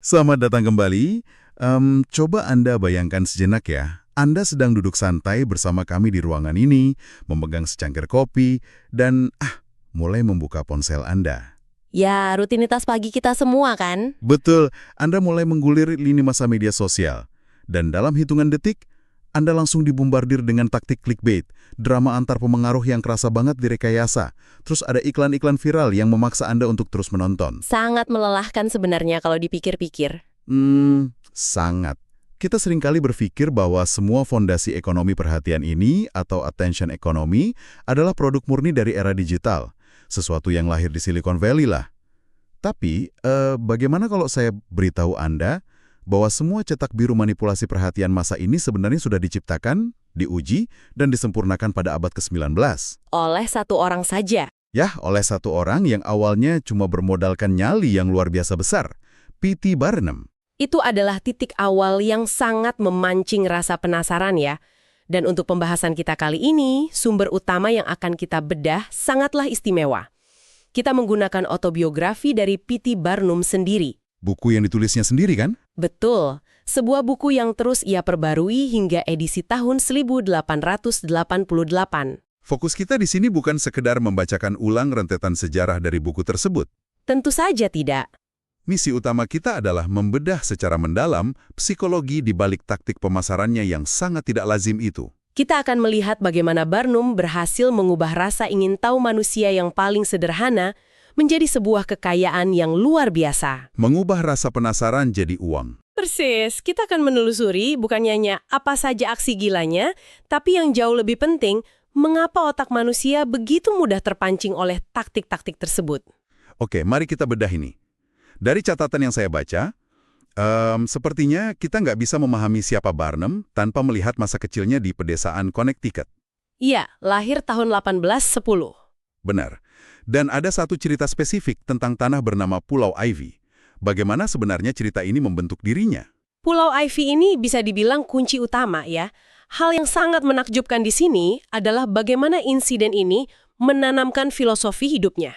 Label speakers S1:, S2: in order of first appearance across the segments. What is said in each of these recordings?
S1: Selamat datang kembali. Coba Anda bayangkan sejenak ya. Anda sedang duduk santai bersama kami di ruangan ini, memegang secangkir kopi, dan mulai membuka ponsel Anda.
S2: Ya, rutinitas pagi kita semua kan?
S1: Betul, Anda mulai menggulir lini masa media sosial. Dan dalam hitungan detik, Anda langsung dibombardir dengan taktik clickbait, drama antar pemengaruh yang kerasa banget direkayasa. Terus ada iklan-iklan viral yang memaksa Anda untuk terus menonton.
S2: Sangat melelahkan sebenarnya kalau dipikir-pikir.
S1: Sangat. Kita seringkali berpikir bahwa semua fondasi ekonomi perhatian ini atau attention economy adalah produk murni dari era digital. Sesuatu yang lahir di Silicon Valley lah. Tapi, bagaimana kalau saya beritahu Anda bahwa semua cetak biru manipulasi perhatian masa ini sebenarnya sudah diciptakan, diuji, dan disempurnakan pada abad ke-19?
S2: Oleh satu orang saja.
S1: Ya, oleh satu orang yang awalnya cuma bermodalkan nyali yang luar biasa besar, P.T. Barnum.
S2: Itu adalah titik awal yang sangat memancing rasa penasaran ya. Dan untuk pembahasan kita kali ini, sumber utama yang akan kita bedah sangatlah istimewa. Kita menggunakan autobiografi dari P.T. Barnum sendiri.
S1: Buku yang ditulisnya sendiri kan?
S2: Betul, sebuah buku yang terus ia perbarui hingga edisi tahun 1888.
S1: Fokus kita di sini bukan sekedar membacakan ulang rentetan sejarah dari buku tersebut.
S2: Tentu saja tidak.
S1: Misi utama kita adalah membedah secara mendalam psikologi di balik taktik pemasarannya yang sangat tidak lazim itu.
S2: Kita akan melihat bagaimana Barnum berhasil mengubah rasa ingin tahu manusia yang paling sederhana menjadi sebuah kekayaan yang luar biasa.
S1: Mengubah rasa penasaran jadi uang.
S2: Persis, kita akan menelusuri bukan hanya apa saja aksi gilanya, tapi yang jauh lebih penting, mengapa otak manusia begitu mudah terpancing oleh taktik-taktik tersebut.
S1: Oke, mari kita bedah ini. Dari catatan yang saya baca, sepertinya kita nggak bisa memahami siapa Barnum tanpa melihat masa kecilnya di pedesaan Connecticut.
S2: Iya, lahir tahun 1810.
S1: Benar. Dan ada satu cerita spesifik tentang tanah bernama Pulau Ivy. Bagaimana sebenarnya cerita ini membentuk dirinya?
S2: Pulau Ivy ini bisa dibilang kunci utama ya. Hal yang sangat menakjubkan di sini adalah bagaimana insiden ini menanamkan filosofi hidupnya.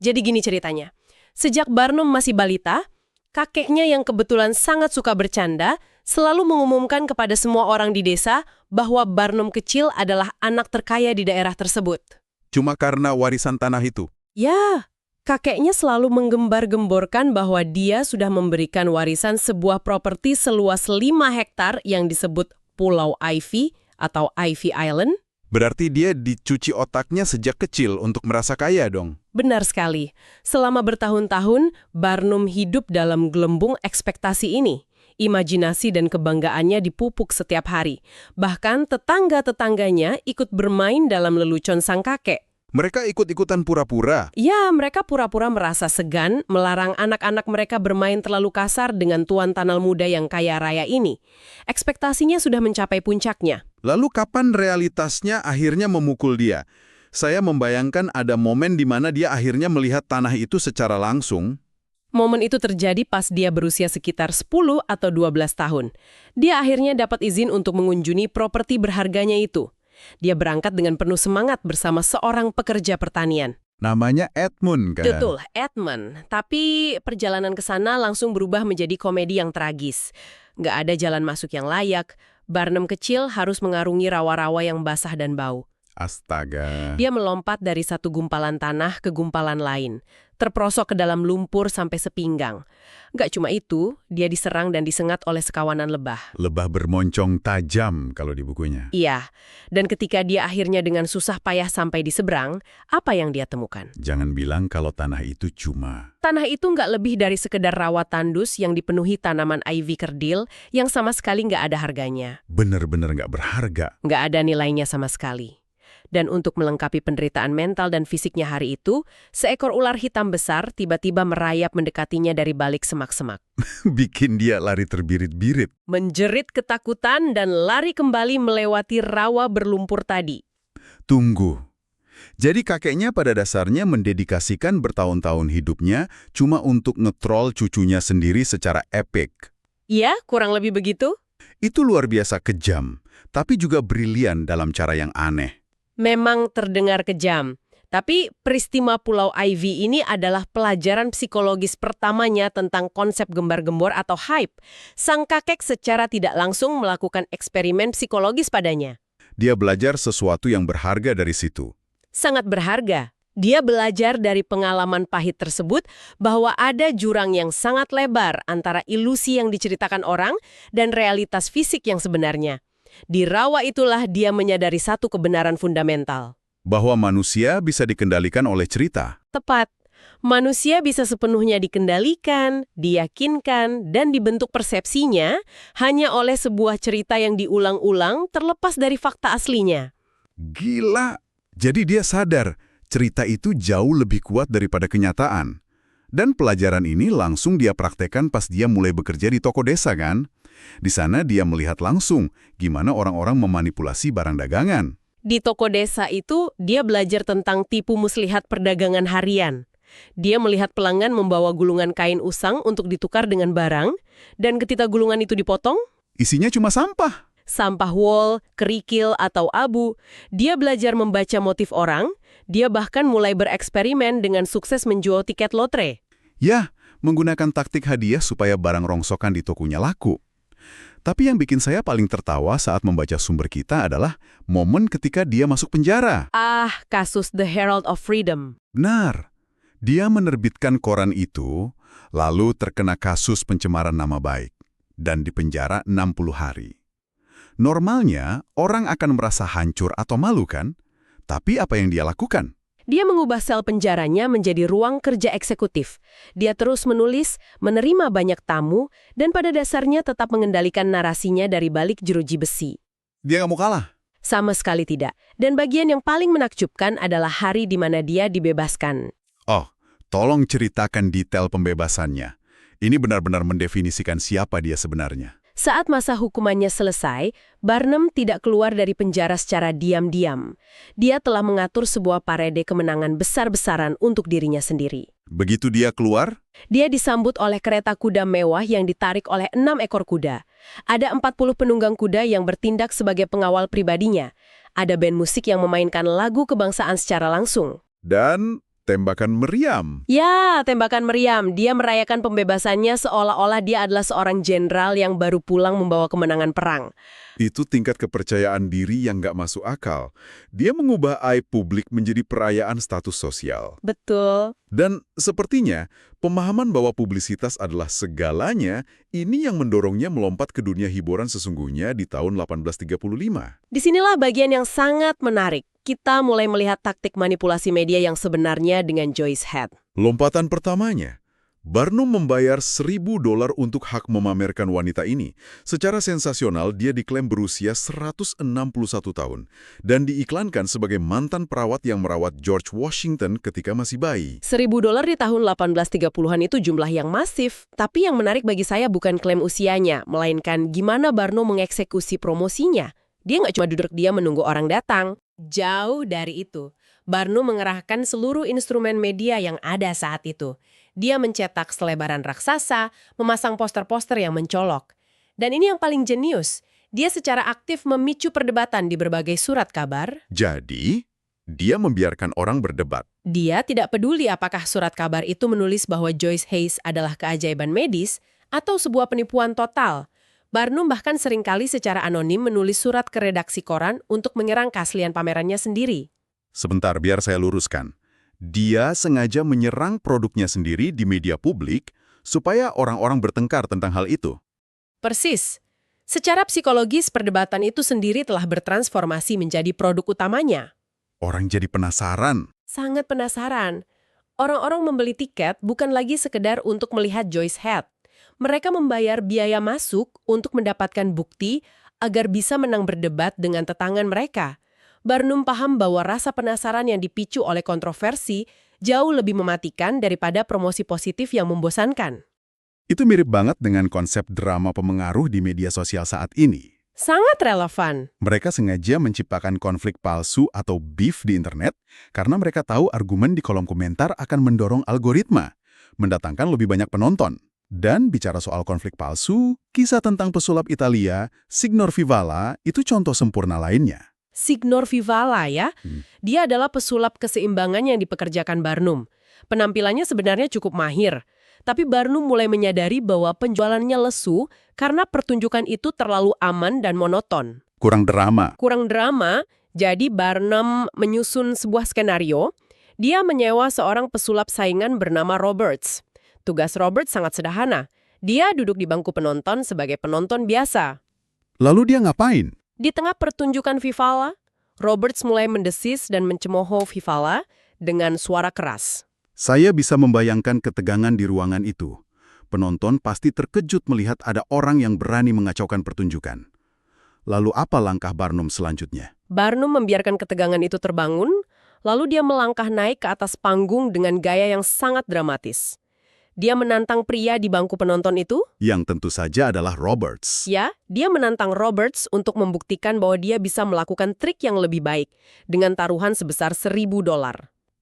S2: Jadi gini ceritanya. Sejak Barnum masih balita, kakeknya yang kebetulan sangat suka bercanda selalu mengumumkan kepada semua orang di desa bahwa Barnum kecil adalah anak terkaya di daerah tersebut.
S1: Cuma karena warisan tanah itu?
S2: Ya, kakeknya selalu menggembar-gemborkan bahwa dia sudah memberikan warisan sebuah properti seluas 5 hektar yang disebut Pulau Ivy atau Ivy Island.
S1: Berarti dia dicuci otaknya sejak kecil untuk merasa kaya dong?
S2: Benar sekali. Selama bertahun-tahun, Barnum hidup dalam gelembung ekspektasi ini. Imajinasi dan kebanggaannya dipupuk setiap hari. Bahkan tetangga-tetangganya ikut bermain dalam lelucon sang kakek.
S1: Mereka ikut-ikutan pura-pura?
S2: Ya, mereka pura-pura merasa segan, melarang anak-anak mereka bermain terlalu kasar dengan tuan tanal muda yang kaya raya ini. Ekspektasinya sudah mencapai puncaknya.
S1: Lalu kapan realitasnya akhirnya memukul dia? Saya membayangkan ada momen di mana dia akhirnya melihat tanah itu secara langsung.
S2: Momen itu terjadi pas dia berusia sekitar 10 atau 12 tahun. Dia akhirnya dapat izin untuk mengunjungi properti berharganya itu. Dia berangkat dengan penuh semangat bersama seorang pekerja pertanian.
S1: Namanya Edmund, kan?
S2: Betul, Edmund. Tapi perjalanan ke sana langsung berubah menjadi komedi yang tragis. Nggak ada jalan masuk yang layak. Barnum kecil harus mengarungi rawa-rawa yang basah dan bau.
S1: Astaga.
S2: Dia melompat dari satu gumpalan tanah ke gumpalan lain, terperosok ke dalam lumpur sampai sepinggang. Nggak cuma itu, dia diserang dan disengat oleh sekawanan lebah.
S1: Lebah bermoncong tajam kalau di bukunya.
S2: Iya, dan ketika dia akhirnya dengan susah payah sampai di seberang, apa yang dia temukan?
S1: Jangan bilang kalau tanah itu cuma...
S2: Tanah itu nggak lebih dari sekedar rawa tandus yang dipenuhi tanaman ivy kerdil yang sama sekali nggak ada harganya.
S1: Bener-bener nggak berharga.
S2: Nggak ada nilainya sama sekali. Dan untuk melengkapi penderitaan mental dan fisiknya hari itu, seekor ular hitam besar tiba-tiba merayap mendekatinya dari balik semak-semak.
S1: Bikin dia lari terbirit-birit.
S2: Menjerit ketakutan dan lari kembali melewati rawa berlumpur tadi.
S1: Tunggu. Jadi kakeknya pada dasarnya mendedikasikan bertahun-tahun hidupnya cuma untuk ngetrol cucunya sendiri secara epik.
S2: Iya, kurang lebih begitu.
S1: Itu luar biasa kejam, tapi juga brilian dalam cara yang aneh.
S2: Memang terdengar kejam. Tapi peristiwa Pulau Ivy ini adalah pelajaran psikologis pertamanya tentang konsep gembar-gembor atau hype. Sang kakek secara tidak langsung melakukan eksperimen psikologis padanya.
S1: Dia belajar sesuatu yang berharga dari situ.
S2: Sangat berharga. Dia belajar dari pengalaman pahit tersebut bahwa ada jurang yang sangat lebar antara ilusi yang diceritakan orang dan realitas fisik yang sebenarnya. Di rawa itulah dia menyadari satu kebenaran fundamental.
S1: Bahwa manusia bisa dikendalikan oleh cerita.
S2: Tepat. Manusia bisa sepenuhnya dikendalikan, diyakinkan, dan dibentuk persepsinya hanya oleh sebuah cerita yang diulang-ulang terlepas dari fakta aslinya.
S1: Gila! Jadi dia sadar, cerita itu jauh lebih kuat daripada kenyataan. Dan pelajaran ini langsung dia praktekkan pas dia mulai bekerja di toko desa kan? Di sana dia melihat langsung gimana orang-orang memanipulasi barang dagangan.
S2: Di toko desa itu, dia belajar tentang tipu muslihat perdagangan harian. Dia melihat pelanggan membawa gulungan kain usang untuk ditukar dengan barang, dan ketika gulungan itu dipotong,
S1: isinya cuma sampah.
S2: Sampah wol, kerikil, atau abu. Dia belajar membaca motif orang, dia bahkan mulai bereksperimen dengan sukses menjual tiket lotre.
S1: Ya, menggunakan taktik hadiah supaya barang rongsokan di tokonya laku. Tapi yang bikin saya paling tertawa saat membaca sumber kita adalah momen ketika dia masuk penjara.
S2: Kasus The Herald of Freedom.
S1: Benar. Dia menerbitkan koran itu, lalu terkena kasus pencemaran nama baik, dan dipenjara 60 hari. Normalnya, orang akan merasa hancur atau malu kan? Tapi apa yang dia lakukan?
S2: Dia mengubah sel penjaranya menjadi ruang kerja eksekutif. Dia terus menulis, menerima banyak tamu, dan pada dasarnya tetap mengendalikan narasinya dari balik jeruji besi.
S1: Dia nggak mau kalah?
S2: Sama sekali tidak. Dan bagian yang paling menakjubkan adalah hari di mana dia dibebaskan.
S1: Oh, tolong ceritakan detail pembebasannya. Ini benar-benar mendefinisikan siapa dia sebenarnya.
S2: Saat masa hukumannya selesai, Barnum tidak keluar dari penjara secara diam-diam. Dia telah mengatur sebuah parade kemenangan besar-besaran untuk dirinya sendiri.
S1: Begitu dia keluar,
S2: dia disambut oleh kereta kuda mewah yang ditarik oleh 6 ekor kuda. Ada 40 penunggang kuda yang bertindak sebagai pengawal pribadinya. Ada band musik yang memainkan lagu kebangsaan secara langsung.
S1: dan tembakan meriam.
S2: Ya, tembakan meriam. Dia merayakan pembebasannya seolah-olah dia adalah seorang jenderal yang baru pulang membawa kemenangan perang.
S1: Itu tingkat kepercayaan diri yang nggak masuk akal. Dia mengubah aib publik menjadi perayaan status sosial.
S2: Betul.
S1: Dan sepertinya, pemahaman bahwa publisitas adalah segalanya, ini yang mendorongnya melompat ke dunia hiburan sesungguhnya di tahun 1835.
S2: Disinilah bagian yang sangat menarik. Kita mulai melihat taktik manipulasi media yang sebenarnya dengan Joyce Head.
S1: Lompatan pertamanya, Barnum membayar $1.000 untuk hak memamerkan wanita ini. Secara sensasional, dia diklaim berusia 161 tahun dan diiklankan sebagai mantan perawat yang merawat George Washington ketika masih bayi.
S2: $1.000 di tahun 1830-an itu jumlah yang masif. Tapi yang menarik bagi saya bukan klaim usianya, melainkan gimana Barnum mengeksekusi promosinya. Dia nggak cuma duduk diam menunggu orang datang. Jauh dari itu, Barnum mengerahkan seluruh instrumen media yang ada saat itu. Dia mencetak selebaran raksasa, memasang poster-poster yang mencolok. Dan ini yang paling jenius, dia secara aktif memicu perdebatan di berbagai surat kabar.
S1: Jadi, dia membiarkan orang berdebat.
S2: Dia tidak peduli apakah surat kabar itu menulis bahwa Joyce Hayes adalah keajaiban medis atau sebuah penipuan total. Barnum bahkan seringkali secara anonim menulis surat ke redaksi koran untuk menyerang keaslian pamerannya sendiri.
S1: Sebentar, biar saya luruskan. Dia sengaja menyerang produknya sendiri di media publik supaya orang-orang bertengkar tentang hal itu.
S2: Persis. Secara psikologis, perdebatan itu sendiri telah bertransformasi menjadi produk utamanya.
S1: Orang jadi penasaran.
S2: Sangat penasaran. Orang-orang membeli tiket bukan lagi sekedar untuk melihat Joyce Head. Mereka membayar biaya masuk untuk mendapatkan bukti agar bisa menang berdebat dengan tetanggan mereka. Barnum paham bahwa rasa penasaran yang dipicu oleh kontroversi jauh lebih mematikan daripada promosi positif yang membosankan.
S1: Itu mirip banget dengan konsep drama pemengaruh di media sosial saat ini.
S2: Sangat relevan.
S1: Mereka sengaja menciptakan konflik palsu atau beef di internet karena mereka tahu argumen di kolom komentar akan mendorong algoritma, mendatangkan lebih banyak penonton. Dan bicara soal konflik palsu, kisah tentang pesulap Italia, Signor Vivala, itu contoh sempurna lainnya.
S2: Signor Vivala ya. Dia adalah pesulap keseimbangan yang dipekerjakan Barnum. Penampilannya sebenarnya cukup mahir. Tapi Barnum mulai menyadari bahwa penjualannya lesu karena pertunjukan itu terlalu aman dan monoton.
S1: Kurang drama.
S2: Kurang drama, jadi Barnum menyusun sebuah skenario. Dia menyewa seorang pesulap saingan bernama Roberts. Tugas Roberts sangat sederhana. Dia duduk di bangku penonton sebagai penonton biasa.
S1: Lalu dia ngapain?
S2: Di tengah pertunjukan Vivala, Roberts mulai mendesis dan mencemooh Vivala dengan suara keras.
S1: Saya bisa membayangkan ketegangan di ruangan itu. Penonton pasti terkejut melihat ada orang yang berani mengacaukan pertunjukan. Lalu apa langkah Barnum selanjutnya?
S2: Barnum membiarkan ketegangan itu terbangun, lalu dia melangkah naik ke atas panggung dengan gaya yang sangat dramatis. Dia menantang pria di bangku penonton itu.
S1: Yang tentu saja adalah Roberts.
S2: Ya, dia menantang Roberts untuk membuktikan bahwa dia bisa melakukan trik yang lebih baik dengan taruhan sebesar $1.000.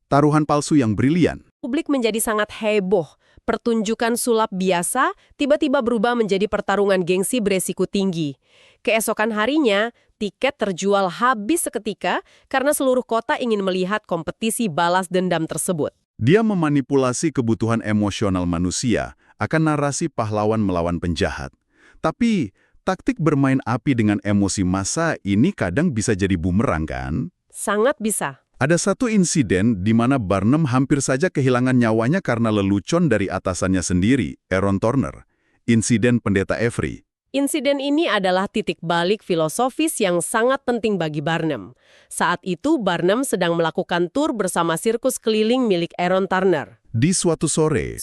S1: Taruhan palsu yang brilian.
S2: Publik menjadi sangat heboh. Pertunjukan sulap biasa tiba-tiba berubah menjadi pertarungan gengsi beresiko tinggi. Keesokan harinya, tiket terjual habis seketika karena seluruh kota ingin melihat kompetisi balas dendam tersebut.
S1: Dia memanipulasi kebutuhan emosional manusia akan narasi pahlawan melawan penjahat. Tapi, taktik bermain api dengan emosi massa ini kadang bisa jadi bumerang, kan?
S2: Sangat bisa.
S1: Ada satu insiden di mana Barnum hampir saja kehilangan nyawanya karena lelucon dari atasannya sendiri, Aaron Turner. Insiden Pendeta Avery.
S2: Insiden ini adalah titik balik filosofis yang sangat penting bagi Barnum. Saat itu, Barnum sedang melakukan tur bersama sirkus keliling milik Aaron Turner.
S1: Di suatu sore,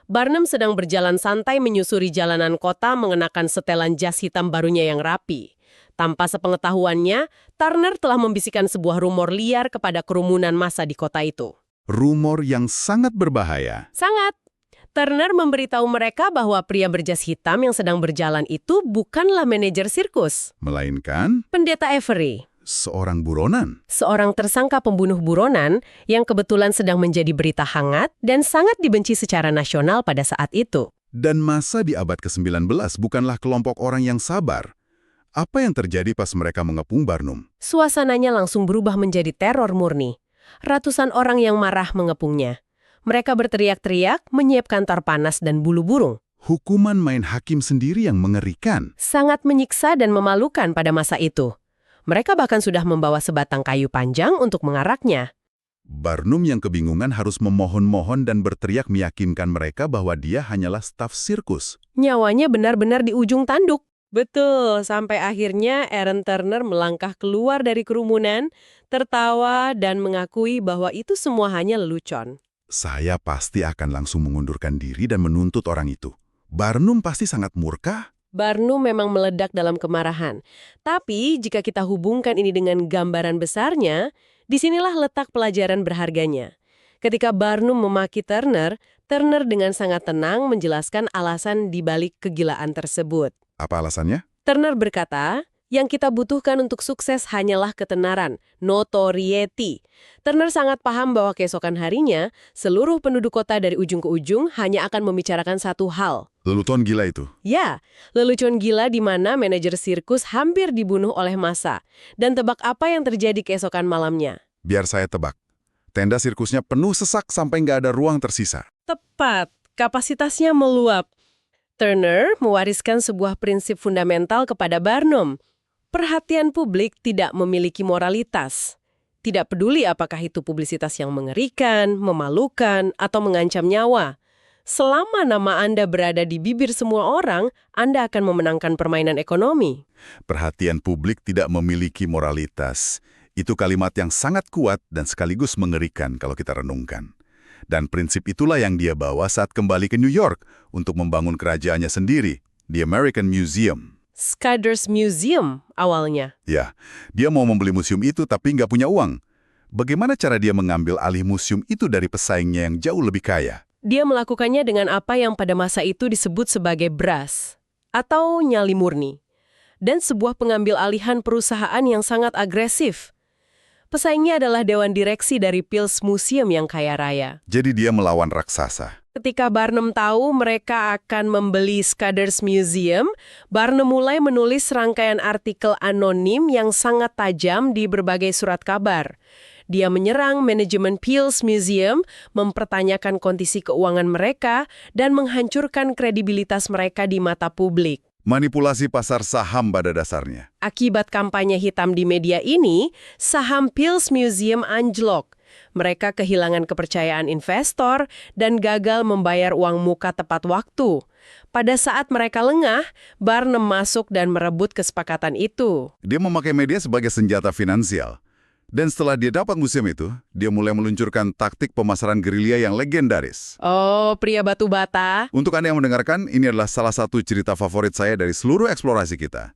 S2: Barnum sedang berjalan santai menyusuri jalanan kota mengenakan setelan jas hitam barunya yang rapi. Tanpa sepengetahuannya, Turner telah membisikkan sebuah rumor liar kepada kerumunan massa di kota itu.
S1: rumor yang sangat berbahaya.
S2: Sangat. Turner memberitahu mereka bahwa pria berjas hitam yang sedang berjalan itu bukanlah manajer sirkus,
S1: Melainkan
S2: Pendeta Avery.
S1: seorang buronan.
S2: Seorang tersangka pembunuh buronan yang kebetulan sedang menjadi berita hangat dan sangat dibenci secara nasional pada saat itu.
S1: Dan masa di abad ke-19 bukanlah kelompok orang yang sabar. Apa yang terjadi pas mereka mengepung Barnum?
S2: Suasananya langsung berubah menjadi teror murni. Ratusan orang yang marah mengepungnya. Mereka berteriak-teriak, menyiapkan tar panas dan bulu burung.
S1: Hukuman main hakim sendiri yang mengerikan.
S2: Sangat menyiksa dan memalukan pada masa itu. Mereka bahkan sudah membawa sebatang kayu panjang untuk mengaraknya.
S1: Barnum yang kebingungan harus memohon-mohon dan berteriak meyakinkan mereka bahwa dia hanyalah staf sirkus.
S2: Nyawanya benar-benar di ujung tanduk. Betul, sampai akhirnya Aaron Turner melangkah keluar dari kerumunan, tertawa dan mengakui bahwa itu semua hanya lelucon.
S1: Saya pasti akan langsung mengundurkan diri dan menuntut orang itu. Barnum pasti sangat murka.
S2: Barnum memang meledak dalam kemarahan. Tapi jika kita hubungkan ini dengan gambaran besarnya, disinilah letak pelajaran berharganya. Ketika Barnum memaki Turner, Turner dengan sangat tenang menjelaskan alasan dibalik kegilaan tersebut.
S1: Apa alasannya?
S2: Turner berkata, yang kita butuhkan untuk sukses hanyalah ketenaran, notoriety. Turner sangat paham bahwa keesokan harinya, seluruh penduduk kota dari ujung ke ujung hanya akan membicarakan satu hal.
S1: Lelucon gila itu.
S2: Ya, lelucon gila di mana manajer sirkus hampir dibunuh oleh massa. Dan tebak apa yang terjadi keesokan malamnya?
S1: Biar saya tebak. Tenda sirkusnya penuh sesak sampai nggak ada ruang tersisa.
S2: Tepat, kapasitasnya meluap. Turner mewariskan sebuah prinsip fundamental kepada Barnum. Perhatian publik tidak memiliki moralitas. Tidak peduli apakah itu publisitas yang mengerikan, memalukan, atau mengancam nyawa. Selama nama Anda berada di bibir semua orang, Anda akan memenangkan permainan ekonomi.
S1: Perhatian publik tidak memiliki moralitas. Itu kalimat yang sangat kuat dan sekaligus mengerikan kalau kita renungkan. Dan prinsip itulah yang dia bawa saat kembali ke New York untuk membangun kerajaannya sendiri, The American Museum.
S2: Skyders Museum awalnya.
S1: Ya, dia mau membeli museum itu tapi nggak punya uang. Bagaimana cara dia mengambil alih museum itu dari pesaingnya yang jauh lebih kaya?
S2: Dia melakukannya dengan apa yang pada masa itu disebut sebagai BRAS, atau nyali murni. Dan sebuah pengambil alihan perusahaan yang sangat agresif. Pesaingnya adalah dewan direksi dari Pils Museum yang kaya raya.
S1: Jadi dia melawan raksasa.
S2: Ketika Barnum tahu mereka akan membeli Scudder's Museum, Barnum mulai menulis rangkaian artikel anonim yang sangat tajam di berbagai surat kabar. Dia menyerang manajemen Peale's Museum, mempertanyakan kondisi keuangan mereka, dan menghancurkan kredibilitas mereka di mata publik.
S1: Manipulasi pasar saham pada dasarnya.
S2: Akibat kampanye hitam di media ini, saham Peale's Museum anjlok. Mereka kehilangan kepercayaan investor dan gagal membayar uang muka tepat waktu. Pada saat mereka lengah, Barnum masuk dan merebut kesepakatan itu.
S1: Dia memakai media sebagai senjata finansial. Dan setelah dia dapat museum itu, dia mulai meluncurkan taktik pemasaran gerilya yang legendaris.
S2: Oh, pria batu bata.
S1: Untuk Anda yang mendengarkan, ini adalah salah satu cerita favorit saya dari seluruh eksplorasi kita.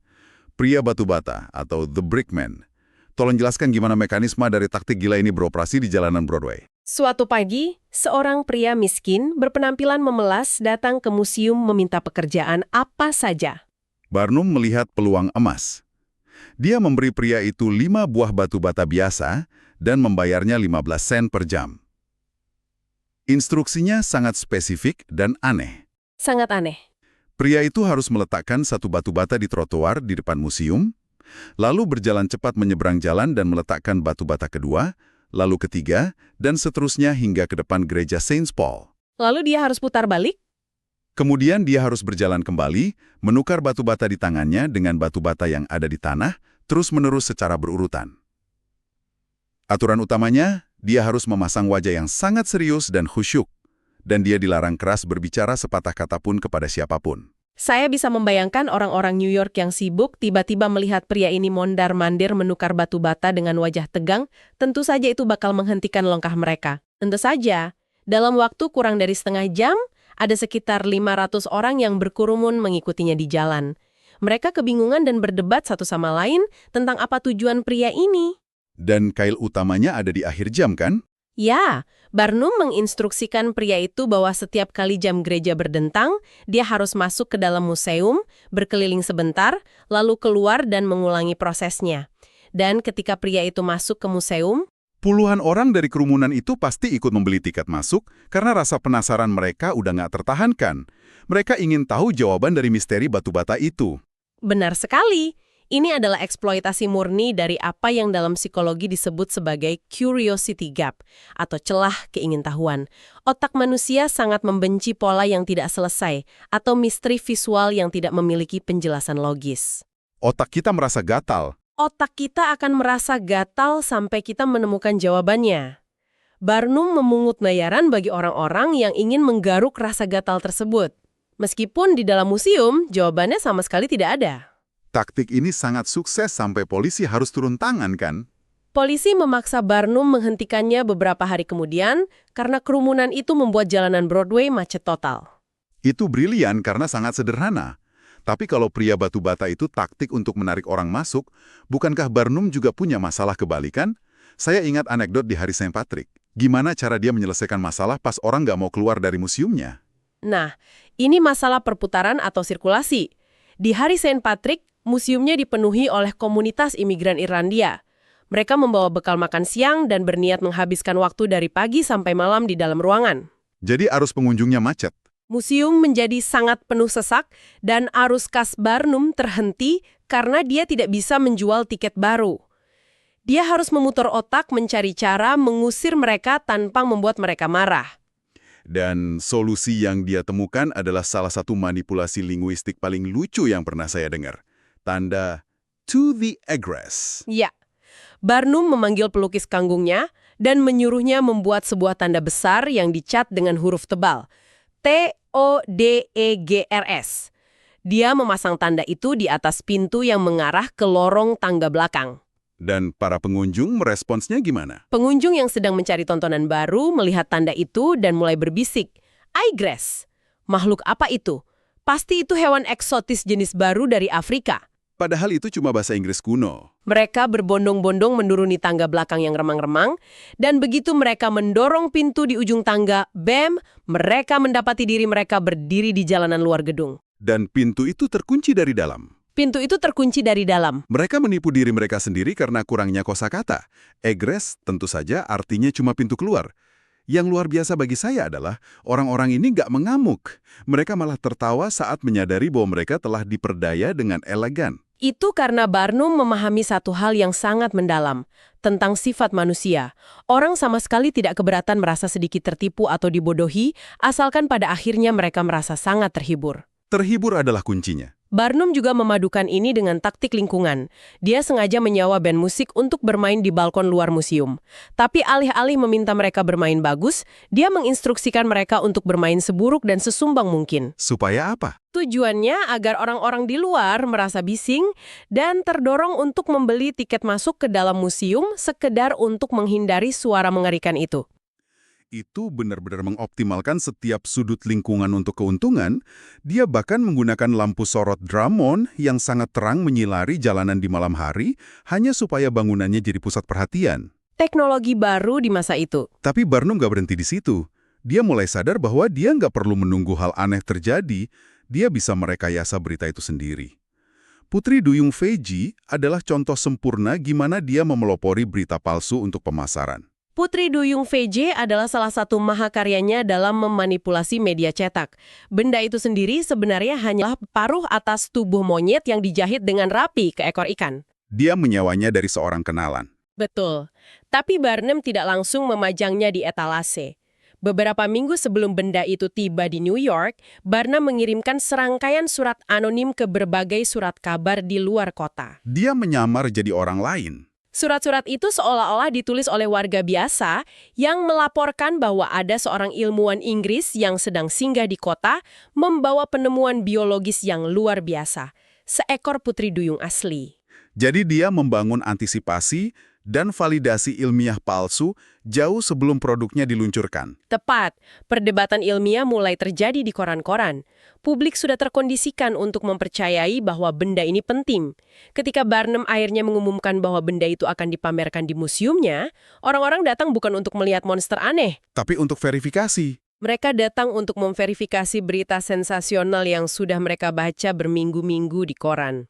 S1: Pria batu bata atau The Brickman. Tolong jelaskan gimana mekanisme dari taktik gila ini beroperasi di jalanan Broadway.
S2: Suatu pagi, seorang pria miskin berpenampilan memelas datang ke museum meminta pekerjaan apa saja.
S1: Barnum melihat peluang emas. Dia memberi pria itu 5 buah batu bata biasa dan membayarnya 15 sen per jam. Instruksinya sangat spesifik dan aneh.
S2: Sangat aneh.
S1: Pria itu harus meletakkan satu batu bata di trotoar di depan museum, lalu berjalan cepat menyeberang jalan dan meletakkan batu bata kedua, lalu ketiga, dan seterusnya hingga ke depan gereja Saint Paul.
S2: Lalu dia harus putar balik?
S1: Kemudian dia harus berjalan kembali, menukar batu bata di tangannya dengan batu bata yang ada di tanah, terus-menerus secara berurutan. Aturan utamanya, dia harus memasang wajah yang sangat serius dan khusyuk, dan dia dilarang keras berbicara sepatah kata pun kepada siapapun.
S2: Saya bisa membayangkan orang-orang New York yang sibuk tiba-tiba melihat pria ini mondar-mandir menukar batu bata dengan wajah tegang, tentu saja itu bakal menghentikan langkah mereka. Tentu saja, dalam waktu kurang dari setengah jam, ada sekitar 500 orang yang berkerumun mengikutinya di jalan. Mereka kebingungan dan berdebat satu sama lain tentang apa tujuan pria ini.
S1: Dan kail utamanya ada di akhir jam, kan?
S2: Ya, Barnum menginstruksikan pria itu bahwa setiap kali jam gereja berdentang, dia harus masuk ke dalam museum, berkeliling sebentar, lalu keluar dan mengulangi prosesnya. Dan ketika pria itu masuk ke museum,
S1: puluhan orang dari kerumunan itu pasti ikut membeli tiket masuk karena rasa penasaran mereka udah nggak tertahankan. Mereka ingin tahu jawaban dari misteri batu bata itu.
S2: benar sekali. Ini adalah eksploitasi murni dari apa yang dalam psikologi disebut sebagai curiosity gap atau celah keingintahuan. Otak manusia sangat membenci pola yang tidak selesai atau misteri visual yang tidak memiliki penjelasan logis.
S1: Otak kita merasa gatal.
S2: Otak kita akan merasa gatal sampai kita menemukan jawabannya. Barnum memungut bayaran bagi orang-orang yang ingin menggaruk rasa gatal tersebut. Meskipun di dalam museum, jawabannya sama sekali tidak ada.
S1: Taktik ini sangat sukses sampai polisi harus turun tangan, kan?
S2: Polisi memaksa Barnum menghentikannya beberapa hari kemudian karena kerumunan itu membuat jalanan Broadway macet total.
S1: Itu brilian karena sangat sederhana. Tapi kalau pria batu bata itu taktik untuk menarik orang masuk, bukankah Barnum juga punya masalah kebalikan? Saya ingat anekdot di hari St. Patrick. Gimana cara dia menyelesaikan masalah pas orang nggak mau keluar dari museumnya?
S2: Nah, ini masalah perputaran atau sirkulasi. Di hari St. Patrick, museumnya dipenuhi oleh komunitas imigran Irlandia. Mereka membawa bekal makan siang dan berniat menghabiskan waktu dari pagi sampai malam di dalam ruangan.
S1: Jadi arus pengunjungnya macet.
S2: Museum menjadi sangat penuh sesak dan arus kas Barnum terhenti karena dia tidak bisa menjual tiket baru. Dia harus memutar otak mencari cara mengusir mereka tanpa membuat mereka marah.
S1: Dan solusi yang dia temukan adalah salah satu manipulasi linguistik paling lucu yang pernah saya dengar. Tanda to the egress.
S2: Ya, Barnum memanggil pelukis kanggungnya dan menyuruhnya membuat sebuah tanda besar yang dicat dengan huruf tebal. TODEGRS. Dia memasang tanda itu di atas pintu yang mengarah ke lorong tangga belakang.
S1: Dan para pengunjung meresponsnya gimana?
S2: Pengunjung yang sedang mencari tontonan baru melihat tanda itu dan mulai berbisik. Egress. Makhluk apa itu? Pasti itu hewan eksotis jenis baru dari Afrika.
S1: Padahal itu cuma bahasa Inggris kuno.
S2: Mereka berbondong-bondong menuruni tangga belakang yang remang-remang, dan begitu mereka mendorong pintu di ujung tangga, bam, mereka mendapati diri mereka berdiri di jalanan luar gedung.
S1: Dan pintu itu terkunci dari dalam.
S2: Pintu itu terkunci dari dalam.
S1: Mereka menipu diri mereka sendiri karena kurangnya kosakata. Egress tentu saja artinya cuma pintu keluar. Yang luar biasa bagi saya adalah orang-orang ini nggak mengamuk. Mereka malah tertawa saat menyadari bahwa mereka telah diperdaya dengan elegan.
S2: Itu karena Barnum memahami satu hal yang sangat mendalam, tentang sifat manusia. Orang sama sekali tidak keberatan merasa sedikit tertipu atau dibodohi, asalkan pada akhirnya mereka merasa sangat terhibur.
S1: Terhibur adalah kuncinya.
S2: Barnum juga memadukan ini dengan taktik lingkungan. Dia sengaja menyewa band musik untuk bermain di balkon luar museum. Tapi alih-alih meminta mereka bermain bagus, dia menginstruksikan mereka untuk bermain seburuk dan sesumbang mungkin.
S1: Supaya apa?
S2: Tujuannya agar orang-orang di luar merasa bising dan terdorong untuk membeli tiket masuk ke dalam museum sekedar untuk menghindari suara mengerikan itu.
S1: Itu benar-benar mengoptimalkan setiap sudut lingkungan untuk keuntungan. Dia bahkan menggunakan lampu sorot Drummond yang sangat terang menyilari jalanan di malam hari hanya supaya bangunannya jadi pusat perhatian.
S2: Teknologi baru di masa itu.
S1: Tapi Barnum nggak berhenti di situ. Dia mulai sadar bahwa dia nggak perlu menunggu hal aneh terjadi, dia bisa merekayasa berita itu sendiri. Putri Duyung Feji adalah contoh sempurna gimana dia memelopori berita palsu untuk pemasaran.
S2: Putri Duyung VJ adalah salah satu mahakaryanya dalam memanipulasi media cetak. Benda itu sendiri sebenarnya hanyalah paruh atas tubuh monyet yang dijahit dengan rapi ke ekor ikan.
S1: Dia menyewanya dari seorang kenalan.
S2: Betul. Tapi Barnum tidak langsung memajangnya di etalase. Beberapa minggu sebelum benda itu tiba di New York, Barnum mengirimkan serangkaian surat anonim ke berbagai surat kabar di luar kota.
S1: Dia menyamar jadi orang lain.
S2: Surat-surat itu seolah-olah ditulis oleh warga biasa yang melaporkan bahwa ada seorang ilmuwan Inggris yang sedang singgah di kota membawa penemuan biologis yang luar biasa, seekor putri duyung asli.
S1: Jadi dia membangun antisipasi dan validasi ilmiah palsu jauh sebelum produknya diluncurkan.
S2: Tepat, perdebatan ilmiah mulai terjadi di koran-koran. Publik sudah terkondisikan untuk mempercayai bahwa benda ini penting. Ketika Barnum akhirnya mengumumkan bahwa benda itu akan dipamerkan di museumnya, orang-orang datang bukan untuk melihat monster aneh.
S1: Tapi untuk verifikasi.
S2: Mereka datang untuk memverifikasi berita sensasional yang sudah mereka baca berminggu-minggu di koran.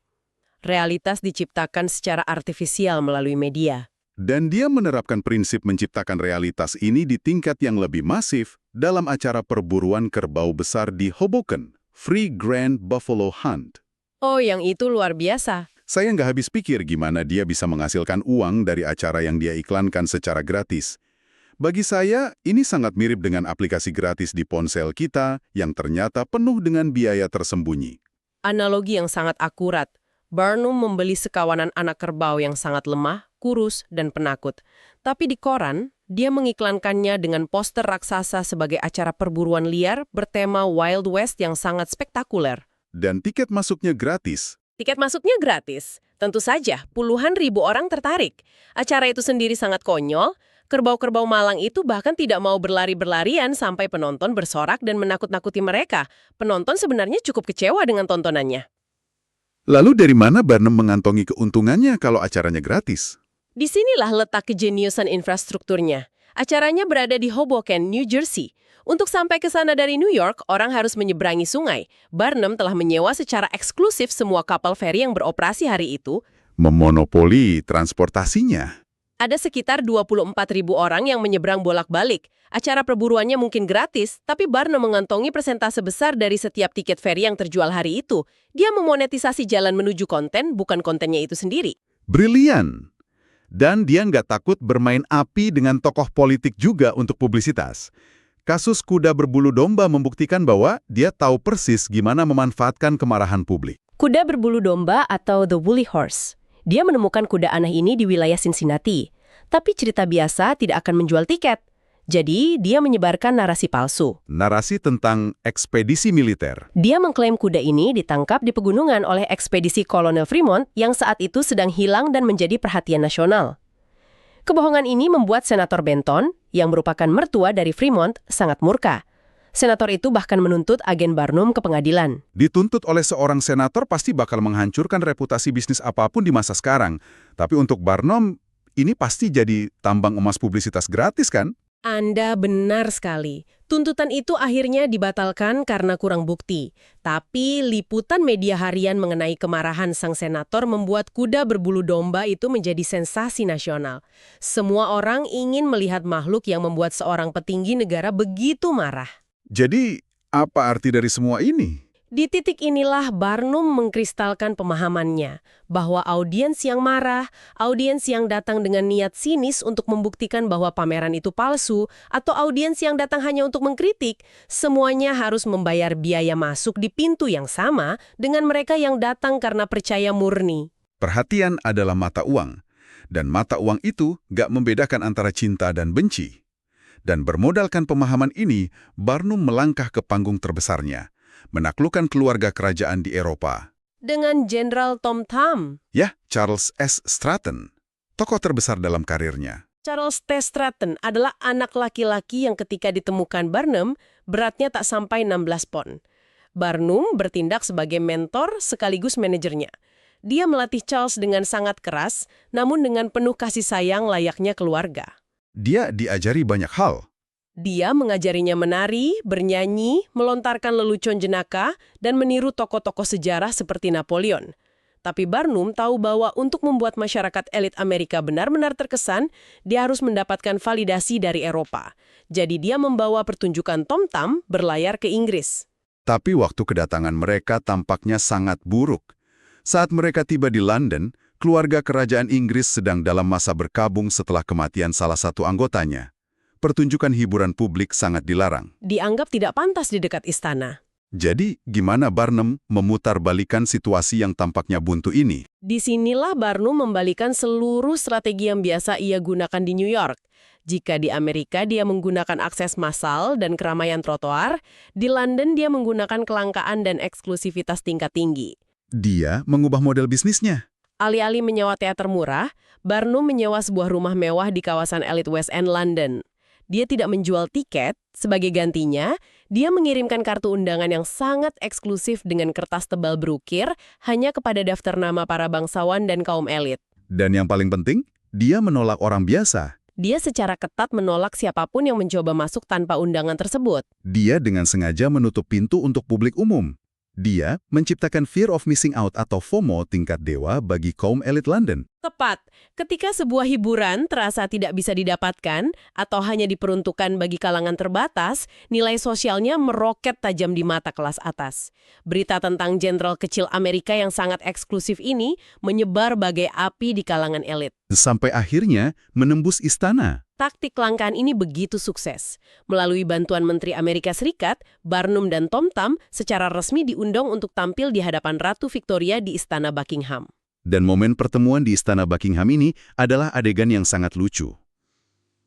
S2: Realitas diciptakan secara artifisial melalui media.
S1: Dan dia menerapkan prinsip menciptakan realitas ini di tingkat yang lebih masif dalam acara perburuan kerbau besar di Hoboken, Free Grand Buffalo Hunt.
S2: Oh, yang itu luar biasa.
S1: Saya nggak habis pikir gimana dia bisa menghasilkan uang dari acara yang dia iklankan secara gratis. Bagi saya, ini sangat mirip dengan aplikasi gratis di ponsel kita yang ternyata penuh dengan biaya tersembunyi.
S2: Analogi yang sangat akurat. Barnum membeli sekawanan anak kerbau yang sangat lemah, kurus, dan penakut. Tapi di koran, dia mengiklankannya dengan poster raksasa sebagai acara perburuan liar bertema Wild West yang sangat spektakuler.
S1: Dan tiket masuknya gratis.
S2: Tiket masuknya gratis. Tentu saja, puluhan ribu orang tertarik. Acara itu sendiri sangat konyol. Kerbau-kerbau malang itu bahkan tidak mau berlari-berlarian sampai penonton bersorak dan menakut-nakuti mereka. Penonton sebenarnya cukup kecewa dengan tontonannya.
S1: Lalu dari mana Barnum mengantongi keuntungannya kalau acaranya gratis?
S2: Disinilah letak kejeniusan infrastrukturnya. Acaranya berada di Hoboken, New Jersey. Untuk sampai ke sana dari New York, orang harus menyeberangi sungai. Barnum telah menyewa secara eksklusif semua kapal feri yang beroperasi hari itu.
S1: Memonopoli transportasinya.
S2: Ada sekitar 24.000 orang yang menyeberang bolak-balik. Acara perburuannya mungkin gratis, tapi Barnum mengantongi persentase besar dari setiap tiket feri yang terjual hari itu. Dia memonetisasi jalan menuju konten, bukan kontennya itu sendiri.
S1: Brilian. Dan dia nggak takut bermain api dengan tokoh politik juga untuk publisitas. Kasus kuda berbulu domba membuktikan bahwa dia tahu persis gimana memanfaatkan kemarahan publik.
S2: Kuda berbulu domba atau The Woolly Horse. Dia menemukan kuda aneh ini di wilayah Cincinnati. Tapi cerita biasa tidak akan menjual tiket. Jadi, dia menyebarkan narasi palsu.
S1: Narasi tentang ekspedisi militer.
S2: Dia mengklaim kuda ini ditangkap di pegunungan oleh ekspedisi Kolonel Fremont yang saat itu sedang hilang dan menjadi perhatian nasional. Kebohongan ini membuat Senator Benton, yang merupakan mertua dari Fremont, sangat murka. Senator itu bahkan menuntut agen Barnum ke pengadilan.
S1: Dituntut oleh seorang senator pasti bakal menghancurkan reputasi bisnis apapun di masa sekarang. Tapi untuk Barnum, ini pasti jadi tambang emas publisitas gratis kan?
S2: Anda benar sekali. Tuntutan itu akhirnya dibatalkan karena kurang bukti. Tapi liputan media harian mengenai kemarahan sang senator membuat kuda berbulu domba itu menjadi sensasi nasional. Semua orang ingin melihat makhluk yang membuat seorang petinggi negara begitu marah.
S1: Jadi, apa arti dari semua ini?
S2: Di titik inilah Barnum mengkristalkan pemahamannya, bahwa audiens yang marah, audiens yang datang dengan niat sinis untuk membuktikan bahwa pameran itu palsu, atau audiens yang datang hanya untuk mengkritik, semuanya harus membayar biaya masuk di pintu yang sama dengan mereka yang datang karena percaya murni.
S1: Perhatian adalah mata uang, dan mata uang itu gak membedakan antara cinta dan benci. Dan bermodalkan pemahaman ini, Barnum melangkah ke panggung terbesarnya, menaklukkan keluarga kerajaan di Eropa.
S2: Dengan Jenderal Tom Thumb.
S1: Ya, Charles S. Stratton, tokoh terbesar dalam karirnya.
S2: Charles T. Stratton adalah anak laki-laki yang ketika ditemukan Barnum, beratnya tak sampai 16 pon. Barnum bertindak sebagai mentor sekaligus manajernya. Dia melatih Charles dengan sangat keras, namun dengan penuh kasih sayang layaknya keluarga.
S1: Dia diajari banyak hal.
S2: Dia mengajarinya menari, bernyanyi, melontarkan lelucon jenaka, dan meniru tokoh-tokoh sejarah seperti Napoleon. Tapi Barnum tahu bahwa untuk membuat masyarakat elit Amerika benar-benar terkesan, dia harus mendapatkan validasi dari Eropa. Jadi dia membawa pertunjukan Tom Thumb berlayar ke Inggris.
S1: Tapi waktu kedatangan mereka tampaknya sangat buruk. Saat mereka tiba di London, keluarga kerajaan Inggris sedang dalam masa berkabung setelah kematian salah satu anggotanya. Pertunjukan hiburan publik sangat dilarang.
S2: Dianggap tidak pantas di dekat istana.
S1: Jadi, gimana Barnum memutarbalikkan situasi yang tampaknya buntu ini?
S2: Disinilah Barnum membalikan seluruh strategi yang biasa ia gunakan di New York. Jika di Amerika dia menggunakan akses massal dan keramaian trotoar, di London dia menggunakan kelangkaan dan eksklusivitas tingkat tinggi.
S1: Dia mengubah model bisnisnya.
S2: Alih-alih menyewa teater murah, Barnum menyewa sebuah rumah mewah di kawasan elit West End London. Dia tidak menjual tiket, sebagai gantinya, dia mengirimkan kartu undangan yang sangat eksklusif dengan kertas tebal berukir hanya kepada daftar nama para bangsawan dan kaum elit.
S1: Dan yang paling penting, dia menolak orang biasa.
S2: Dia secara ketat menolak siapapun yang mencoba masuk tanpa undangan tersebut.
S1: Dia dengan sengaja menutup pintu untuk publik umum. Dia menciptakan fear of missing out atau FOMO tingkat dewa bagi kaum elit London.
S2: Tepat, ketika sebuah hiburan terasa tidak bisa didapatkan atau hanya diperuntukkan bagi kalangan terbatas, nilai sosialnya meroket tajam di mata kelas atas. Berita tentang jenderal kecil Amerika yang sangat eksklusif ini menyebar bagai api di kalangan elit.
S1: Sampai akhirnya menembus istana.
S2: Taktik kelangkaan ini begitu sukses. Melalui bantuan Menteri Amerika Serikat, Barnum dan Tom Thumb secara resmi diundang untuk tampil di hadapan Ratu Victoria di Istana Buckingham.
S1: Dan momen pertemuan di Istana Buckingham ini adalah adegan yang sangat lucu.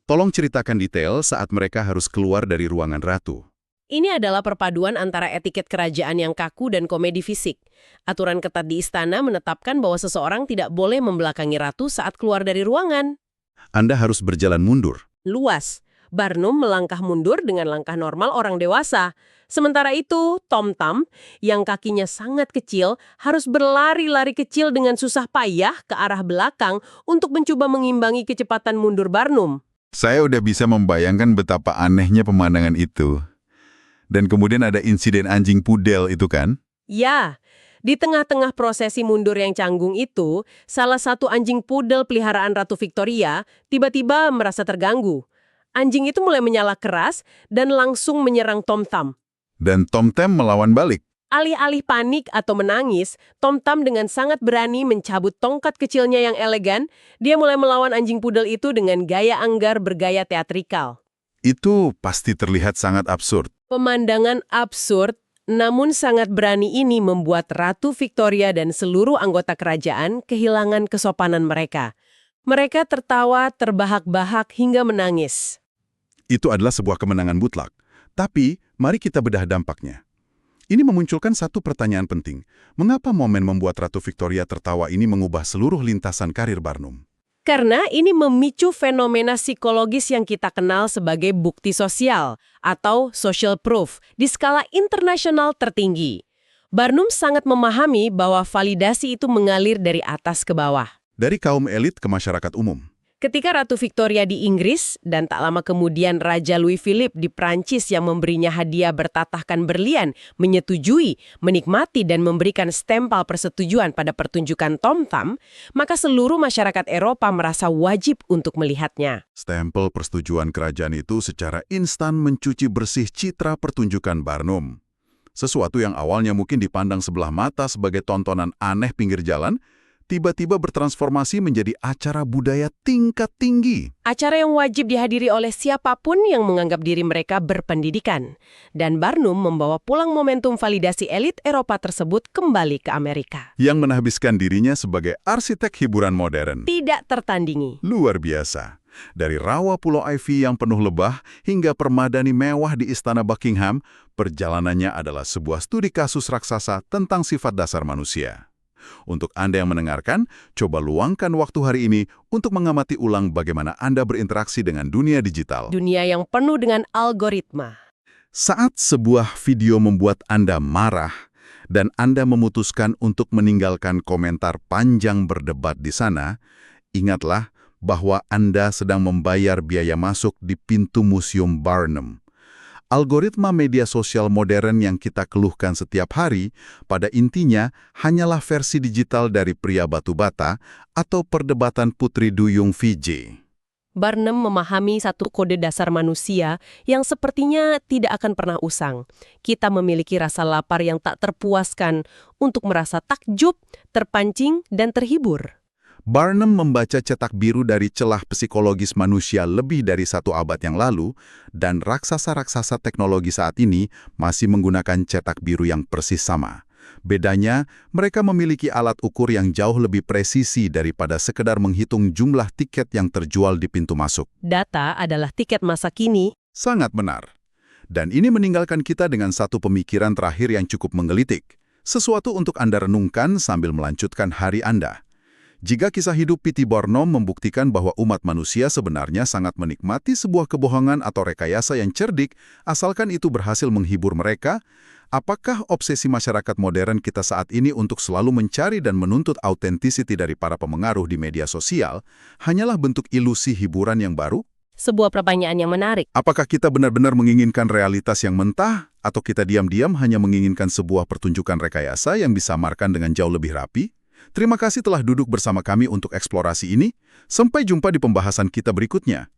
S1: Tolong ceritakan detail saat mereka harus keluar dari ruangan ratu.
S2: Ini adalah perpaduan antara etiket kerajaan yang kaku dan komedi fisik. Aturan ketat di istana menetapkan bahwa seseorang tidak boleh membelakangi ratu saat keluar dari ruangan.
S1: Anda harus berjalan mundur.
S2: Luas. Barnum melangkah mundur dengan langkah normal orang dewasa. Sementara itu, Tom Thumb, yang kakinya sangat kecil, harus berlari-lari kecil dengan susah payah ke arah belakang untuk mencoba mengimbangi kecepatan mundur Barnum.
S1: Saya udah bisa membayangkan betapa anehnya pemandangan itu. Dan kemudian ada insiden anjing pudel itu kan?
S2: Ya, di tengah-tengah prosesi mundur yang canggung itu, salah satu anjing pudel peliharaan Ratu Victoria tiba-tiba merasa terganggu. Anjing itu mulai menyala keras dan langsung menyerang Tom Thumb.
S1: Dan Tom Thumb melawan balik.
S2: Alih-alih panik atau menangis, Tom Thumb dengan sangat berani mencabut tongkat kecilnya yang elegan. Dia mulai melawan anjing pudel itu dengan gaya anggar bergaya teatrikal.
S1: Itu pasti terlihat sangat absurd.
S2: Pemandangan absurd, namun sangat berani ini membuat Ratu Victoria dan seluruh anggota kerajaan kehilangan kesopanan mereka. Mereka tertawa terbahak-bahak hingga menangis.
S1: Itu adalah sebuah kemenangan mutlak. Tapi, mari kita bedah dampaknya. Ini memunculkan satu pertanyaan penting. Mengapa momen membuat Ratu Victoria tertawa ini mengubah seluruh lintasan karir Barnum?
S2: Karena ini memicu fenomena psikologis yang kita kenal sebagai bukti sosial atau social proof di skala internasional tertinggi. Barnum sangat memahami bahwa validasi itu mengalir dari atas ke bawah.
S1: Dari kaum elit ke masyarakat umum.
S2: Ketika Ratu Victoria di Inggris dan tak lama kemudian Raja Louis Philippe di Prancis yang memberinya hadiah bertatahkan berlian menyetujui, menikmati dan memberikan stempel persetujuan pada pertunjukan Tom Thumb, maka seluruh masyarakat Eropa merasa wajib untuk melihatnya.
S1: Stempel persetujuan kerajaan itu secara instan mencuci bersih citra pertunjukan Barnum. Sesuatu yang awalnya mungkin dipandang sebelah mata sebagai tontonan aneh pinggir jalan, tiba-tiba bertransformasi menjadi acara budaya tingkat tinggi.
S2: Acara yang wajib dihadiri oleh siapapun yang menganggap diri mereka berpendidikan. Dan Barnum membawa pulang momentum validasi elit Eropa tersebut kembali ke Amerika.
S1: Yang menghabiskan dirinya sebagai arsitek hiburan modern.
S2: Tidak tertandingi.
S1: Luar biasa. Dari rawa Pulau Ivy yang penuh lebah hingga permadani mewah di Istana Buckingham, perjalanannya adalah sebuah studi kasus raksasa tentang sifat dasar manusia. Untuk Anda yang mendengarkan, coba luangkan waktu hari ini untuk mengamati ulang bagaimana Anda berinteraksi dengan dunia digital.
S2: Dunia yang penuh dengan algoritma.
S1: Saat sebuah video membuat Anda marah, dan Anda memutuskan untuk meninggalkan komentar panjang berdebat di sana, ingatlah bahwa Anda sedang membayar biaya masuk di pintu Museum Barnum. Algoritma media sosial modern yang kita keluhkan setiap hari, pada intinya hanyalah versi digital dari pria batu bata atau perdebatan putri duyung VJ.
S2: Barnum memahami satu kode dasar manusia yang sepertinya tidak akan pernah usang. Kita memiliki rasa lapar yang tak terpuaskan untuk merasa takjub, terpancing, dan terhibur.
S1: Barnum membaca cetak biru dari celah psikologis manusia lebih dari 1 abad yang lalu, dan raksasa-raksasa teknologi saat ini masih menggunakan cetak biru yang persis sama. Bedanya, mereka memiliki alat ukur yang jauh lebih presisi daripada sekedar menghitung jumlah tiket yang terjual di pintu masuk.
S2: Data adalah tiket masa kini.
S1: Sangat benar. Dan ini meninggalkan kita dengan satu pemikiran terakhir yang cukup menggelitik. Sesuatu untuk Anda renungkan sambil melanjutkan hari Anda. Jika kisah hidup P.T. Barnum membuktikan bahwa umat manusia sebenarnya sangat menikmati sebuah kebohongan atau rekayasa yang cerdik, asalkan itu berhasil menghibur mereka, apakah obsesi masyarakat modern kita saat ini untuk selalu mencari dan menuntut autentisiti dari para pemengaruh di media sosial hanyalah bentuk ilusi hiburan yang baru?
S2: Sebuah pertanyaan yang menarik.
S1: Apakah kita benar-benar menginginkan realitas yang mentah, atau kita diam-diam hanya menginginkan sebuah pertunjukan rekayasa yang disamarkan dengan jauh lebih rapi? Terima kasih telah duduk bersama kami untuk eksplorasi ini. Sampai jumpa di pembahasan kita berikutnya.